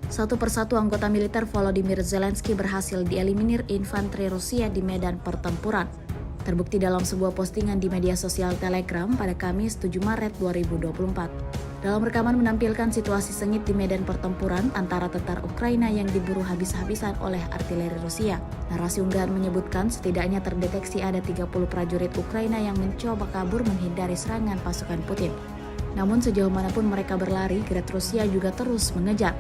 Satu persatu anggota militer Volodymyr Zelensky berhasil dieliminir infanteri Rusia di medan pertempuran. Terbukti dalam sebuah postingan di media sosial Telegram pada Kamis 7 Maret 2024. Dalam rekaman menampilkan situasi sengit di medan pertempuran antara tentara Ukraina yang diburu habis-habisan oleh artileri Rusia. Narasi unggahan menyebutkan setidaknya terdeteksi ada 30 prajurit Ukraina yang mencoba kabur menghindari serangan pasukan Putin. Namun sejauh manapun mereka berlari, Gret Rusia juga terus mengejar.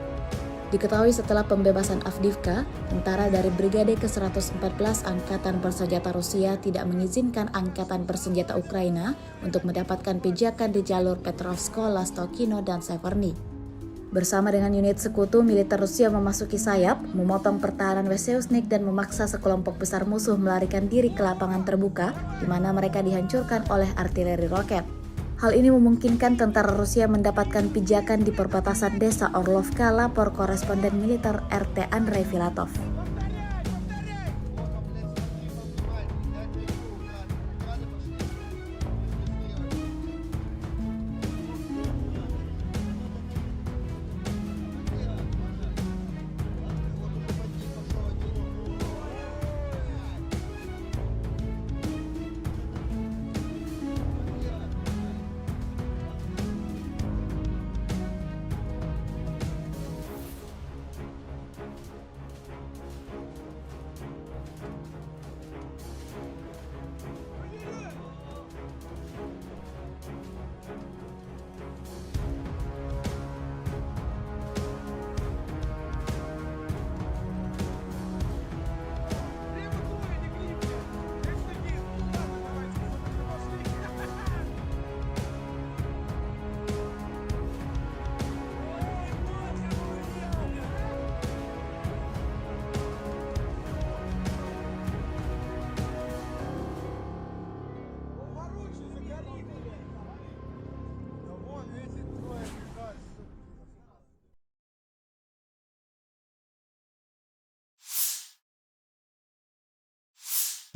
Diketahui setelah pembebasan Avdiivka, tentara dari Brigade ke-114 Angkatan Bersenjata Rusia tidak mengizinkan Angkatan Bersenjata Ukraina untuk mendapatkan pijakan di jalur Petrovsko, Lastokino, dan Severny. Bersama dengan unit sekutu, militer Rusia memasuki sayap, memotong pertahanan Wesseusnik dan memaksa sekelompok besar musuh melarikan diri ke lapangan terbuka, di mana mereka dihancurkan oleh artileri roket. Hal ini memungkinkan tentara Rusia mendapatkan pijakan di perbatasan desa Orlovka, lapor koresponden militer RT Andrei Filatov.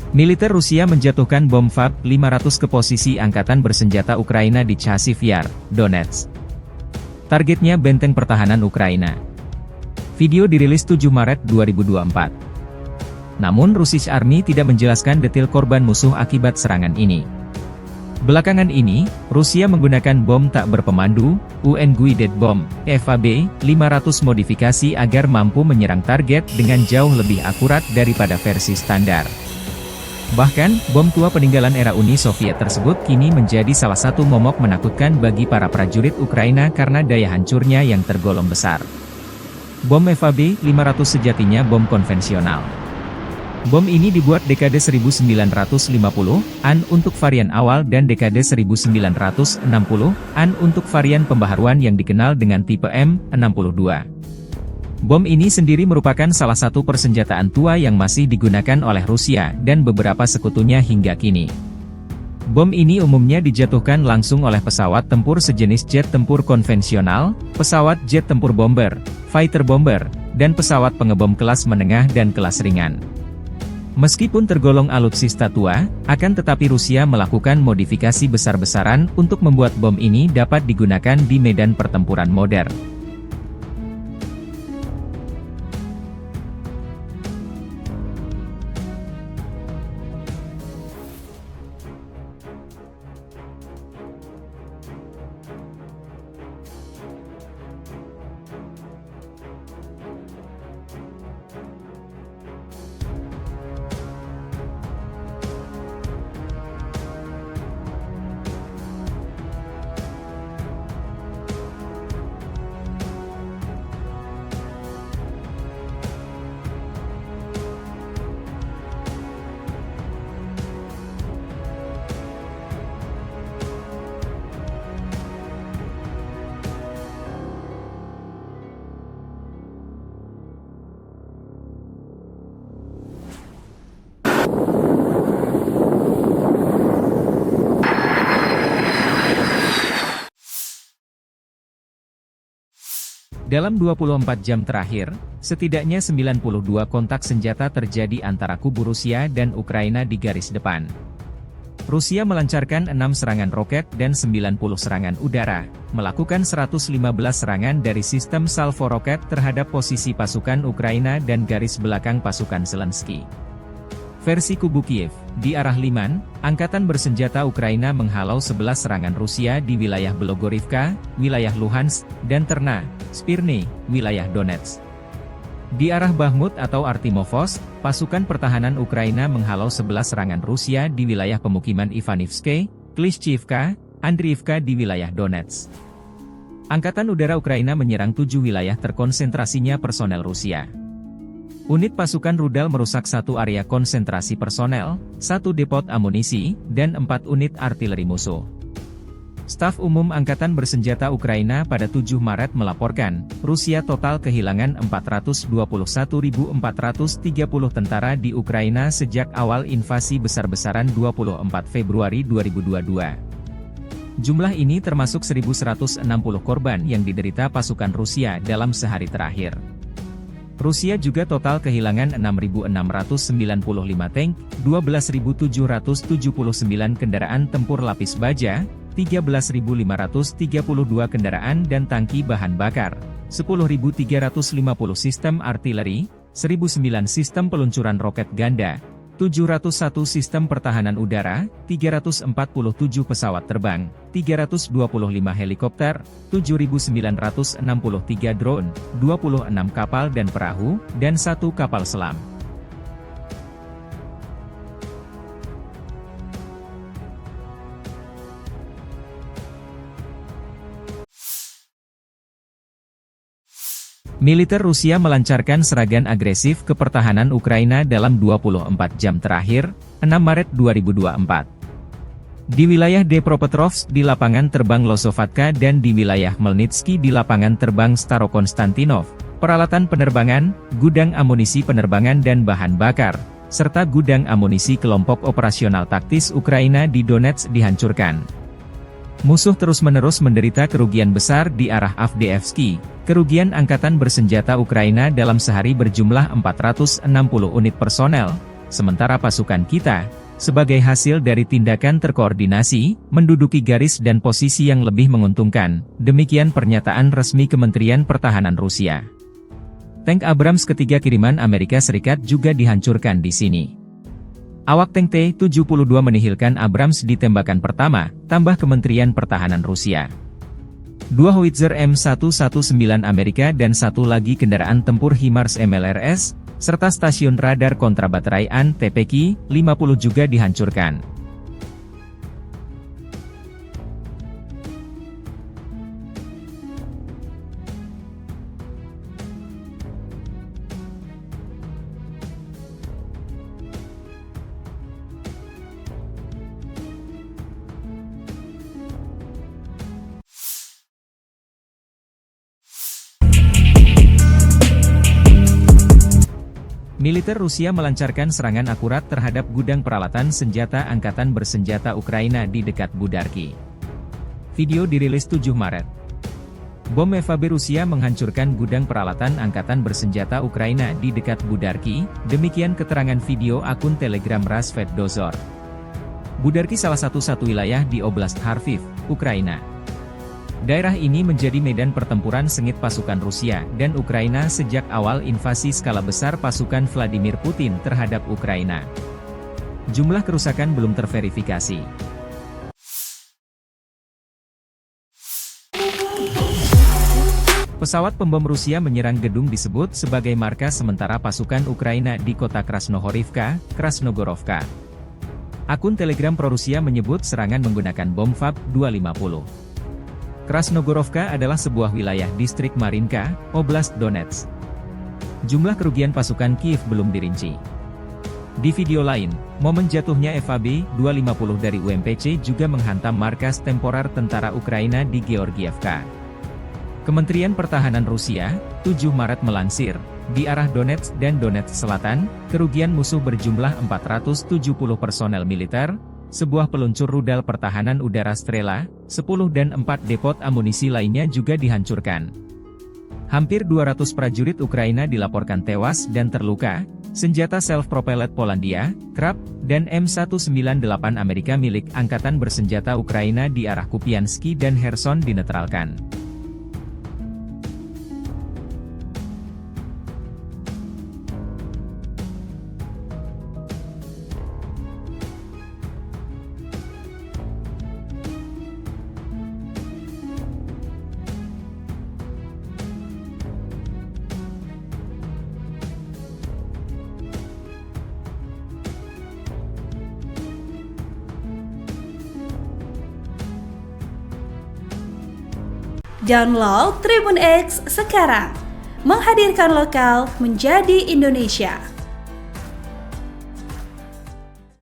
Militer Rusia menjatuhkan bom FAB-500 ke posisi Angkatan Bersenjata Ukraina di Chasiv Yar, Donetsk. Targetnya benteng pertahanan Ukraina. Video dirilis 7 Maret 2024. Namun Russian Army tidak menjelaskan detail korban musuh akibat serangan ini. Belakangan ini, Rusia menggunakan bom tak berpemandu, Unguided Bomb, FAB-500 modifikasi agar mampu menyerang target dengan jauh lebih akurat daripada versi standar. Bahkan, bom tua peninggalan era Uni Soviet tersebut kini menjadi salah satu momok menakutkan bagi para prajurit Ukraina karena daya hancurnya yang tergolong besar. Bom FAB-500 sejatinya bom konvensional. Bom ini dibuat dekade 1950-an untuk varian awal dan dekade 1960-an untuk varian pembaharuan yang dikenal dengan tipe M62. Bom ini sendiri merupakan salah satu persenjataan tua yang masih digunakan oleh Rusia dan beberapa sekutunya hingga kini. Bom ini umumnya dijatuhkan langsung oleh pesawat tempur sejenis jet tempur konvensional, pesawat jet tempur bomber, fighter bomber, dan pesawat pengebom kelas menengah dan kelas ringan. Meskipun tergolong alutsista tua, akan tetapi Rusia melakukan modifikasi besar-besaran untuk membuat bom ini dapat digunakan di medan pertempuran modern. Dalam 24 jam terakhir, setidaknya 92 kontak senjata terjadi antara kubu Rusia dan Ukraina di garis depan. Rusia melancarkan 6 serangan roket dan 90 serangan udara, melakukan 115 serangan dari sistem salvo roket terhadap posisi pasukan Ukraina dan garis belakang pasukan Zelensky. Versi kubu Kiev, di arah Liman, angkatan bersenjata Ukraina menghalau 11 serangan Rusia di wilayah Belogorivka, wilayah Luhansk, dan Terna, Spirny, wilayah Donetsk. Di arah Bakhmut atau Artyomovsk, pasukan pertahanan Ukraina menghalau 11 serangan Rusia di wilayah pemukiman Ivanivske, Klishchiivka, Andriivka di wilayah Donetsk. Angkatan Udara Ukraina menyerang 7 wilayah terkonsentrasinya personel Rusia. Unit pasukan rudal merusak 1 area konsentrasi personel, 1 depot amunisi, dan 4 unit artileri musuh. Staf Umum Angkatan Bersenjata Ukraina pada 7 Maret melaporkan, Rusia total kehilangan 421.430 tentara di Ukraina sejak awal invasi besar-besaran 24 Februari 2022. Jumlah ini termasuk 1.160 korban yang diderita pasukan Rusia dalam sehari terakhir. Rusia juga total kehilangan 6.695 tank, 12.779 kendaraan tempur lapis baja, 13.532 kendaraan dan tangki bahan bakar, 10.350 sistem artileri, 1.009 sistem peluncuran roket ganda, 701 sistem pertahanan udara, 347 pesawat terbang, 325 helikopter, 7.963 drone, 26 kapal dan perahu, dan 1 kapal selam. Militer Rusia melancarkan serangan agresif ke pertahanan Ukraina dalam 24 jam terakhir, 6 Maret 2024. Di wilayah Dnipropetrovsk di lapangan terbang Losovatka dan di wilayah Melnitsky di lapangan terbang Starokonstantinov, peralatan penerbangan, gudang amunisi penerbangan dan bahan bakar, serta gudang amunisi kelompok operasional taktis Ukraina di Donetsk dihancurkan. Musuh terus-menerus menderita kerugian besar di arah Avdiivka. Kerugian angkatan bersenjata Ukraina dalam sehari berjumlah 460 unit personel, sementara pasukan kita, sebagai hasil dari tindakan terkoordinasi, menduduki garis dan posisi yang lebih menguntungkan, demikian pernyataan resmi Kementerian Pertahanan Rusia. Tank Abrams ketiga kiriman Amerika Serikat juga dihancurkan di sini. Awak tank T-72 menihilkan Abrams di tembakan pertama, tambah Kementerian Pertahanan Rusia. 2 Howitzer M119 Amerika dan 1 lagi kendaraan tempur HIMARS MLRS, serta stasiun radar kontrabateraian TPK-50 juga dihancurkan. Militer Rusia melancarkan serangan akurat terhadap gudang peralatan senjata Angkatan Bersenjata Ukraina di dekat Budarki. Video dirilis 7 Maret. Bom FAB Rusia menghancurkan gudang peralatan Angkatan Bersenjata Ukraina di dekat Budarki, demikian keterangan video akun Telegram Rasvet Dozor. Budarki salah satu wilayah di Oblast Kharkiv, Ukraina. Daerah ini menjadi medan pertempuran sengit pasukan Rusia dan Ukraina sejak awal invasi skala besar pasukan Vladimir Putin terhadap Ukraina. Jumlah kerusakan belum terverifikasi. Pesawat pembom Rusia menyerang gedung disebut sebagai markas sementara pasukan Ukraina di kota Krasnohorivka, Krasnogorovka. Akun Telegram pro-Rusia menyebut serangan menggunakan bom FAB-250. Krasnogorovka adalah sebuah wilayah distrik Marinka, Oblast Donetsk. Jumlah kerugian pasukan Kiev belum dirinci. Di video lain, momen jatuhnya FAB-250 dari UMPC juga menghantam markas temporer tentara Ukraina di Georgievka. Kementerian Pertahanan Rusia, 7 Maret melansir, di arah Donetsk dan Donetsk Selatan, kerugian musuh berjumlah 470 personel militer, sebuah peluncur rudal pertahanan udara Strela, 10 dan 4 depot amunisi lainnya juga dihancurkan. Hampir 200 prajurit Ukraina dilaporkan tewas dan terluka, Senjata self-propelled Polandia, Krab, dan M198 Amerika milik Angkatan Bersenjata Ukraina di arah Kupianski dan Kherson dinetralkan. Download Tribun X sekarang, menghadirkan lokal menjadi Indonesia.